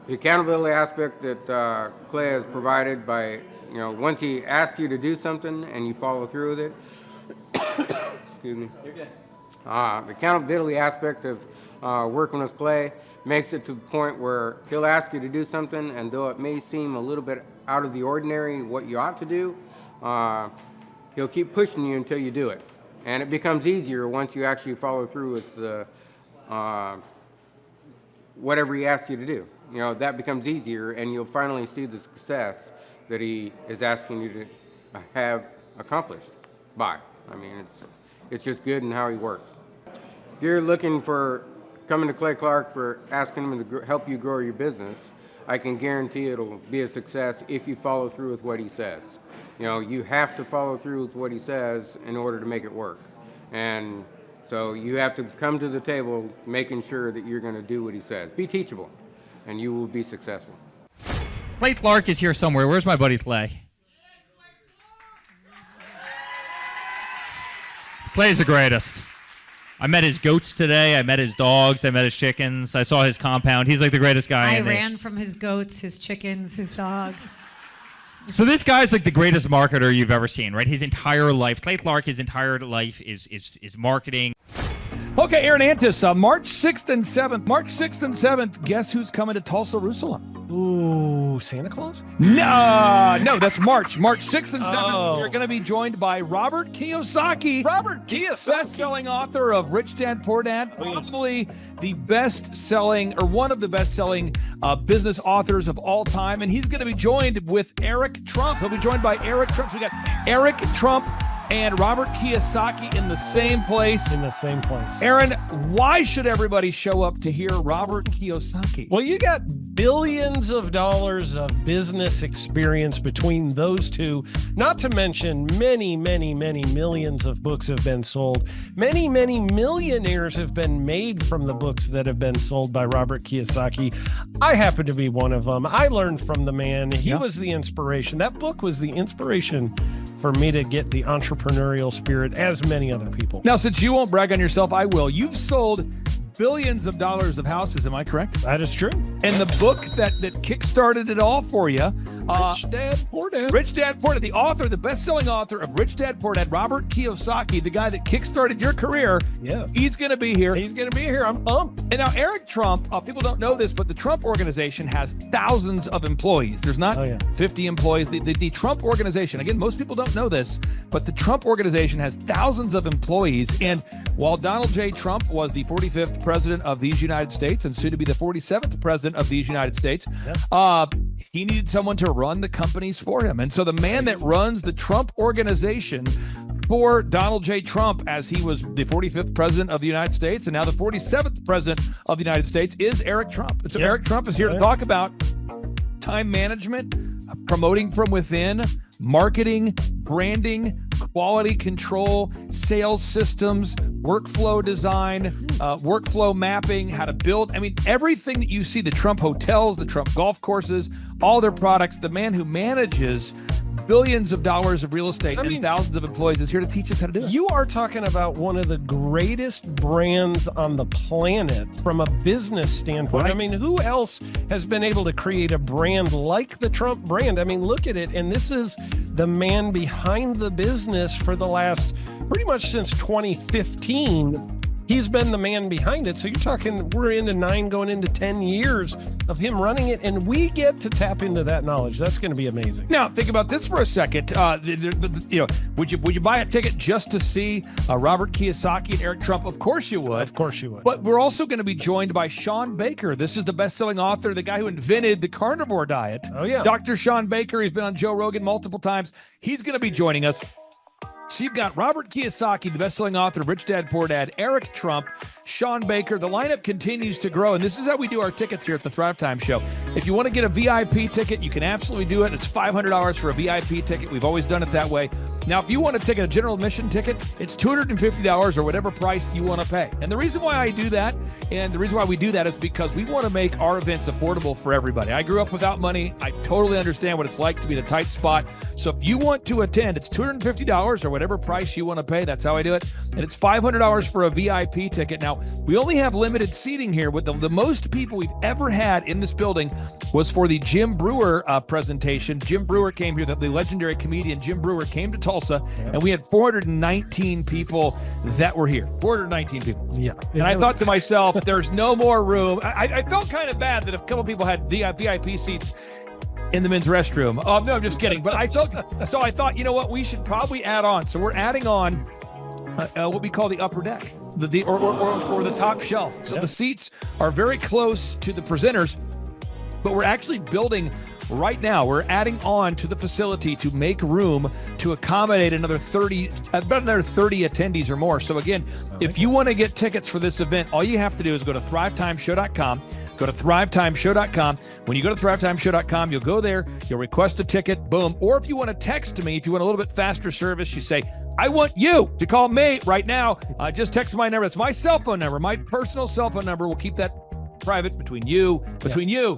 The accountability aspect that Clay has provided by, once he asks you to do something and you follow through with it, excuse me. You're good. The accountability aspect of working with Clay makes it to the point where he'll ask you to do something, and though it may seem a little bit out of the ordinary what you ought to do, he'll keep pushing you until you do it. And it becomes easier once you actually follow through with the whatever he asks you to do. That becomes easier, and you'll finally see the success that he is asking you to have accomplished by. I mean, it's just good in how he works. If you're looking for coming to Clay Clark for asking him to help you grow your business, I can guarantee it'll be a success if you follow through with what he says. You have to follow through with what he says in order to make it work. And so you have to come to the table making sure that you're going to do what he says. Be teachable, and you will be successful. Clay Clark is here somewhere. Where's my buddy Clay? Clay's the greatest. I met his goats today. I met his dogs. I met his chickens. I saw his compound. He's like the greatest guy. I ran from his goats, his chickens, his dogs. So this guy's like the greatest marketer you've ever seen, right? His entire life, Clay Clark, his entire life is marketing. Okay, Aaron Antis, March 6th and 7th. March 6th and 7th, guess who's coming to Tulsa, Jerusalem? Ooh, Santa Claus? No, that's March. March 6th and 7th, Oh. you're going to be joined by Robert Kiyosaki. Robert Kiyosaki. Best-selling author of Rich Dad, Poor Dad. Probably the best-selling, or one of the best-selling business authors of all time. And he's going to be joined with Eric Trump. He'll be joined by Eric Trump. So we got Eric Trump and Robert Kiyosaki in the same place. Aaron, why should everybody show up to hear Robert Kiyosaki? Well, you got billions of dollars of business experience between those two, not to mention many, many, many millions of books have been sold. Many, many millionaires have been made from the books that have been sold by Robert Kiyosaki. I happen to be one of them. I learned from the man. He was the inspiration. That book was the inspiration for me to get the entrepreneurial spirit, as many other people. Now, since you won't brag on yourself, I will. You've sold billions of dollars of houses, am I correct? That is true. And the book that kickstarted it all for you, Rich Dad, Poor Dad. Rich Dad, Poor Dad, the author, the best-selling author of Rich Dad, Poor Dad, Robert Kiyosaki, the guy that kickstarted your career. Yeah. He's going to be here. He's going to be here. I'm pumped. And now Eric Trump, people don't know this, but the Trump organization has thousands of employees. There's not 50 employees. The Trump organization, again, most people don't know this, but the Trump organization has thousands of employees. And while Donald J. Trump was the 45th president of these United States and soon to be the 47th president of these United States, he needed someone to run the companies for him. And so the man that runs the Trump organization for Donald J. Trump, as he was the 45th president of the United States and now the 47th president of the United States, is Eric Trump. And so Eric Trump is here to talk about time management, promoting from within, marketing, branding, quality control, sales systems, workflow design, workflow mapping, how to build. I mean, everything that you see, the Trump hotels, the Trump golf courses, all their products, the man who manages billions of dollars of real estate and thousands of employees is here to teach us how to do it. You are talking about one of the greatest brands on the planet from a business standpoint. Right. I mean, who else has been able to create a brand like the Trump brand? I mean, look at it. And this is the man behind the business for the last pretty much since 2015. He's been the man behind it. So you're talking, we're into 9 going into 10 years of him running it, and we get to tap into that knowledge. That's going to be amazing. Now, think about this for a second. Would you buy a ticket just to see Robert Kiyosaki and Eric Trump? Of course you would. Of course you would. But we're also going to be joined by Sean Baker. This is the best-selling author, the guy who invented the carnivore diet. Oh, yeah. Dr. Sean Baker. He's been on Joe Rogan multiple times. He's going to be joining us. So you've got Robert Kiyosaki, the best-selling author of Rich Dad, Poor Dad, Eric Trump, Sean Baker. The lineup continues to grow, and this is how we do our tickets here at the Thrivetime Show. If you want to get a VIP ticket, you can absolutely do it. It's $500 for a VIP ticket. We've always done it that way. Now, if you want to take a general admission ticket, it's $250 or whatever price you want to pay. And the reason why I do that, and the reason why we do that is because we want to make our events affordable for everybody. I grew up without money. I totally understand what it's like to be in a tight spot. So if you want to attend, it's $250 or whatever price you want to pay. That's how I do it. And it's $500 for a VIP ticket. Now, we only have limited seating here. With the most people we've ever had in this building was for the Jim Brewer presentation. Jim Brewer came here, the legendary comedian Jim Brewer came to Tulsa, and we had 419 people that were here. 419 people. Yeah. And I thought to myself, there's no more room. I felt kind of bad that a couple people had VIP seats in the men's restroom. No, I'm just kidding. But I thought, you know what, we should probably add on. So we're adding on what we call the upper deck, or the top shelf. So the seats are very close to the presenters, but we're actually building right now. We're adding on to the facility to make room to accommodate about another 30 attendees or more. So again, if you want to get tickets for this event, all you have to do is go to thrivetimeshow.com. Go to thrivetimeshow.com. When you go to thrivetimeshow.com, you'll go there, you'll request a ticket, boom. Or if you want to text me, if you want a little bit faster service, you say, I want you to call me right now. Just text my number. It's my cell phone number, my personal cell phone number. We'll keep that private between you,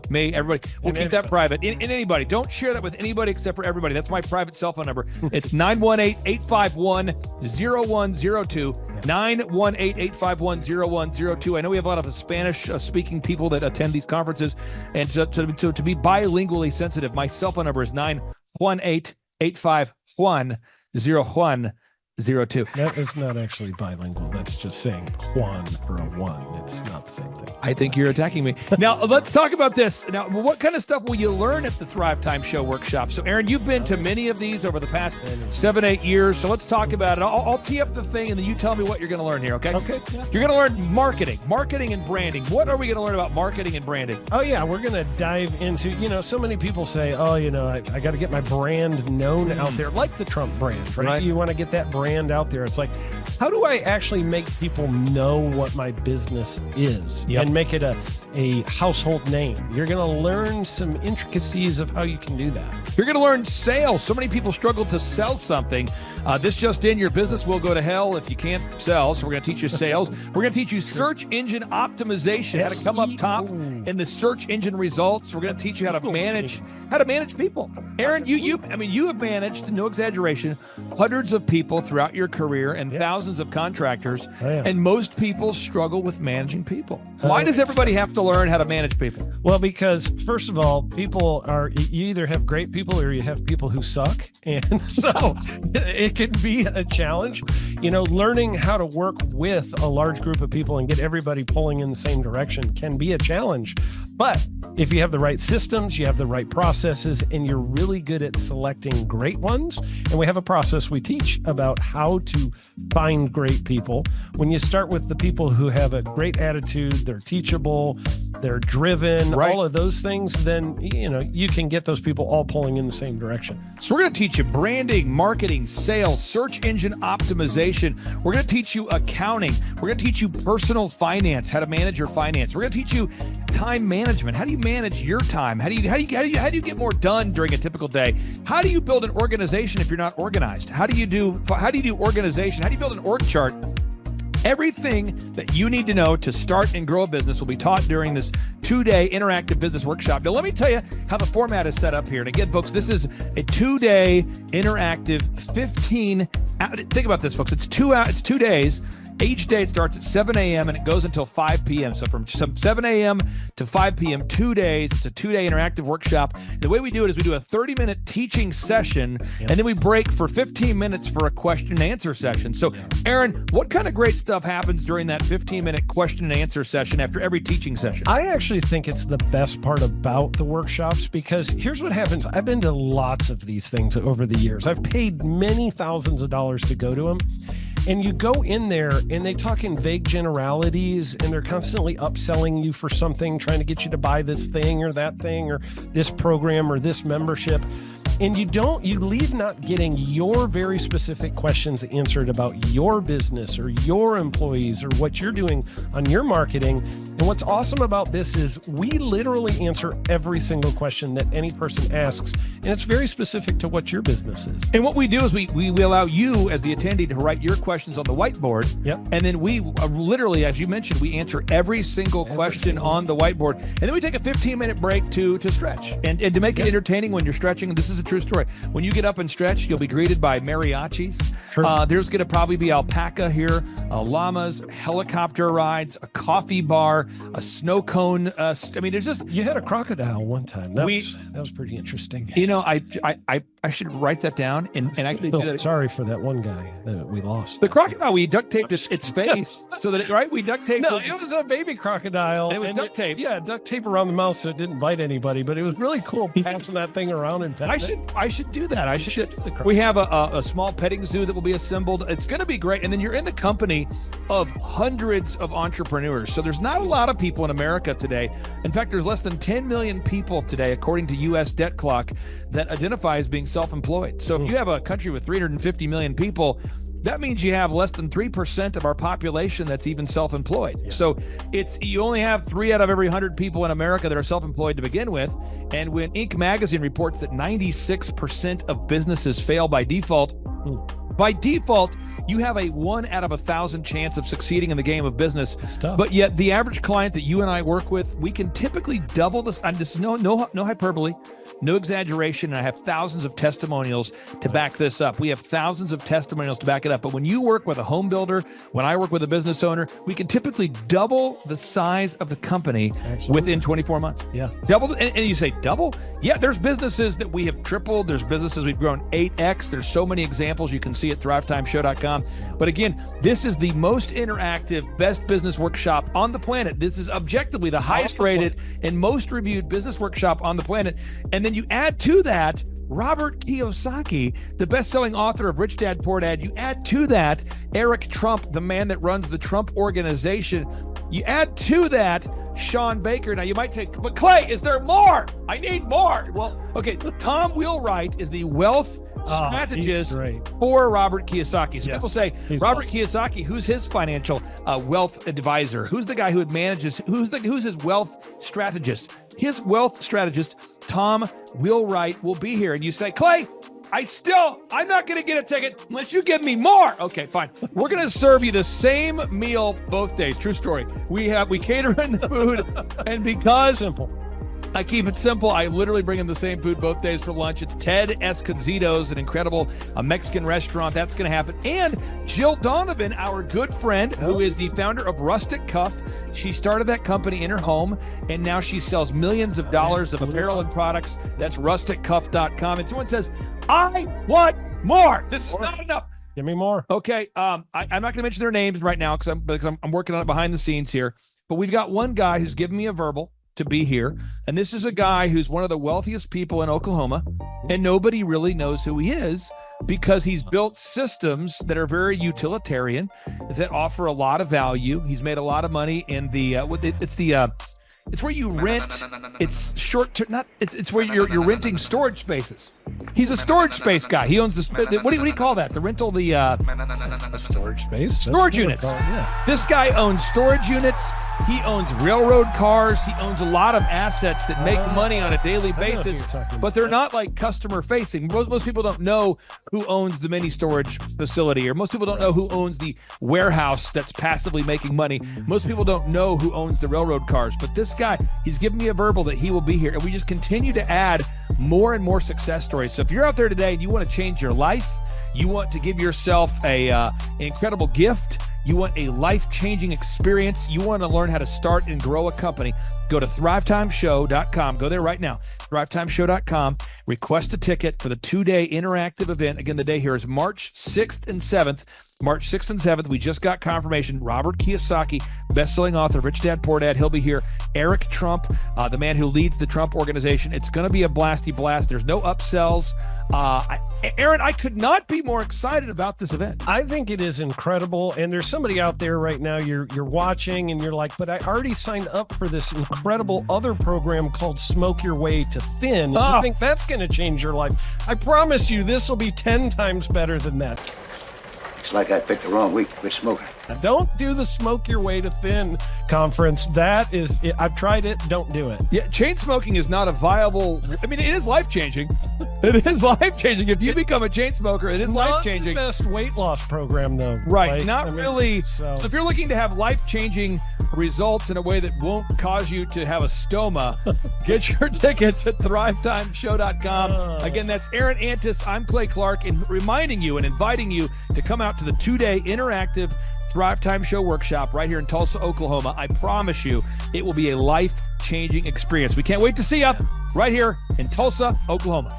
me, everybody. We'll keep that private. And anybody, don't share that with anybody except for everybody. That's my private cell phone number. It's 918-851-0102. 918-851-0102. I know we have a lot of Spanish-speaking people that attend these conferences, and to be bilingually sensitive, my cell phone number is 918-851-0102. That is not actually bilingual. That's just saying Juan for a one. It's not the same thing. I think you're attacking me. Now, let's talk about this. Now, what kind of stuff will you learn at the Thrivetime Show workshop? So, Aaron, you've been to many of these over the past 7-8 years. So let's talk about it. I'll tee up the thing, and then you tell me what you're going to learn here, okay? Okay. You're going to learn marketing and branding. What are we going to learn about marketing and branding? Oh, yeah. We're going to dive into, so many people say, I got to get my brand known out there, like the Trump brand, right? You want to get that brand out there. It's like, how do I actually make people know what my business is and make it a household name? You're going to learn some intricacies of how you can do that. You're going to learn sales. So many people struggle to sell something. This just in, your business will go to hell if you can't sell. So we're going to teach you sales. We're going to teach you search engine optimization, how to come up top in the search engine results. We're going to teach you how to manage people. Aaron, you have managed, no exaggeration, hundreds of people throughout your career and thousands of contractors. And most people struggle with managing people. Why does everybody have to learn how to manage people? Well, because first of all, you either have great people or you have people who suck. And so it can be a challenge. Learning how to work with a large group of people and get everybody pulling in the same direction can be a challenge. But if you have the right systems, you have the right processes, and you're really good at selecting great ones, and we have a process we teach about how to find great people. When you start with the people who have a great attitude, they're teachable, they're driven, all of those things, then, you can get those people all pulling in the same direction. So we're going to teach you branding, marketing, sales, search engine optimization. We're going to teach you accounting. We're going to teach you personal finance, how to manage your finance. We're going to teach you time management. How do you manage your time? How do you get more done during a typical day? How do you build an organization if you're not organized? How do you do organization? How do you build an org chart? Everything that you need to know to start and grow a business will be taught during this 2-day interactive business workshop. Now, let me tell you how the format is set up here. And again, folks, this is a 2-day interactive 15. Think about this, folks. It's 2 days. Each day it starts at 7 a.m. and it goes until 5 p.m. So from 7 a.m. to 5 p.m., 2 days. It's a 2-day interactive workshop. The way we do it is we do a 30-minute teaching session, and then we break for 15 minutes for a question and answer session. So, Aaron, what kind of great stuff happens during that 15-minute question and answer session after every teaching session? I actually think it's the best part about the workshops, because here's what happens. I've been to lots of these things over the years. I've paid many thousands of dollars to go to them. And you go in there and they talk in vague generalities, and they're constantly upselling you for something, trying to get you to buy this thing or that thing or this program or this membership. And you leave not getting your very specific questions answered about your business or your employees or what you're doing on your marketing. And what's awesome about this is we literally answer every single question that any person asks, and it's very specific to what your business is. And what we do is we allow you as the attendee to write your questions on the whiteboard. And then we literally, as you mentioned, we answer every single question on the whiteboard. And then we take a 15-minute break to stretch and to make it entertaining when you're stretching. And this is a true story. When you get up and stretch, you'll be greeted by mariachis. There's going to probably be alpaca here, llamas, helicopter rides, a coffee bar, a snow cone. There's just... You had a crocodile one time. That was pretty interesting. I should write that down and actually do that. Sorry for that one guy that we lost. The crocodile, we duct taped its face so that we duct taped. No, it was a baby crocodile. And it was duct tape. Duct tape around the mouth so it didn't bite anybody. But it was really cool passing that thing around and petting I should do that. We have a small petting zoo that will be assembled. It's going to be great. And then you're in the company of hundreds of entrepreneurs. So there's not a lot of people in America today. In fact, there's less than 10 million people today, according to U.S. Debt Clock, that identify as being self-employed. So if you have a country with 350 million people, that means you have less than 3% of our population that's even self-employed. So you only have 3 out of every 100 people in America that are self-employed to begin with. And when Inc. magazine reports that 96% of businesses fail by default, you have a 1 out of 1,000 chance of succeeding in the game of business. But yet the average client that you and I work with, we can typically double this. And this is no hyperbole. No exaggeration. And I have thousands of testimonials to back this up. We have thousands of testimonials to back it up. But when you work with a home builder, when I work with a business owner, we can typically double the size of the company within 24 months. Yeah. Double. And you say double? Yeah, there's businesses that we have tripled. There's businesses we've grown 8x. There's so many examples you can see at thrivetimeshow.com. But again, this is the most interactive, best business workshop on the planet. This is objectively the highest rated and most reviewed business workshop on the planet. And then you add to that Robert Kiyosaki, the best-selling author of Rich Dad, Poor Dad. You add to that Eric Trump, the man that runs the Trump Organization. You add to that Sean Baker. Now you might take, but Clay, is there more? I need more. Well, okay, Tom Wheelwright is the wealth strategist for Robert Kiyosaki. So people say, Robert Kiyosaki, who's his financial wealth advisor? Who's the guy who manages, who's his wealth strategist? His wealth strategist, Tom Wheelwright, will be here. And you say, Clay, I'm not going to get a ticket unless you give me more. Okay, fine. We're going to serve you the same meal both days. True story. We cater in the food, and because I keep it simple, I literally bring in the same food both days for lunch. It's Ted Escondido's, an incredible Mexican restaurant. That's going to happen. And Jill Donovan, our good friend, who is the founder of Rustic Cuff. She started that company in her home, and now she sells millions of dollars of apparel and products. That's rusticcuff.com. And someone says, I want more. This is not enough. Give me more. Okay. I'm not going to mention their names right now because I'm working on it behind the scenes here. But we've got one guy who's given me a verbal to be here. And this is a guy who's one of the wealthiest people in Oklahoma, and nobody really knows who he is because he's built systems that are very utilitarian, that offer a lot of value. He's made a lot of money in the, it's where you rent. It's short term. It's where you're renting storage spaces. He's a storage space guy. He owns the. What do you call that? The rental, a storage space. Storage units. This guy owns storage units. He owns railroad cars. He owns a lot of assets that make money on a daily basis, but they're not like customer facing. Most people don't know who owns the mini storage facility, or most people don't know who owns the warehouse that's passively making money. Most people don't know who owns the railroad cars, but this guy, he's given me a verbal that he will be here, and we just continue to add more and more success stories. So if you're out there today and you want to change your life, you want to give yourself an incredible gift, you want a life-changing experience, you want to learn how to start and grow a company, go to thrivetimeshow.com. Go there right now, thrivetimeshow.com. Request a ticket for the 2-day interactive event. Again, the day here is March 6th and 7th. March 6th and 7th, we just got confirmation. Robert Kiyosaki, best-selling author, Rich Dad, Poor Dad, he'll be here. Eric Trump, the man who leads the Trump Organization. It's going to be a blasty blast. There's no upsells. Aaron, I could not be more excited about this event. I think it is incredible. And there's somebody out there right now, you're watching and you're like, but I already signed up for this incredible other program called Smoke Your Way to Thin. You think that's going to change your life? I promise you this will be 10 times better than that. Looks like I picked the wrong week to quit smoking. Don't do the Smoke Your Way to Thin conference. That is, I've tried it. Don't do it. Yeah, chain smoking is not a viable. I mean, it is life-changing. It is life-changing. If you become a chain smoker, it is life-changing. Not the best weight loss program, though. Right, really. So if you're looking to have life-changing results in a way that won't cause you to have a stoma, get your tickets at thrivetimeshow.com. Again, that's Aaron Antis. I'm Clay Clark, and reminding you and inviting you to come out to the 2-day interactive Thrive Time Show workshop right here in Tulsa, Oklahoma. I promise you, it will be a life-changing experience. We can't wait to see you right here in Tulsa, Oklahoma.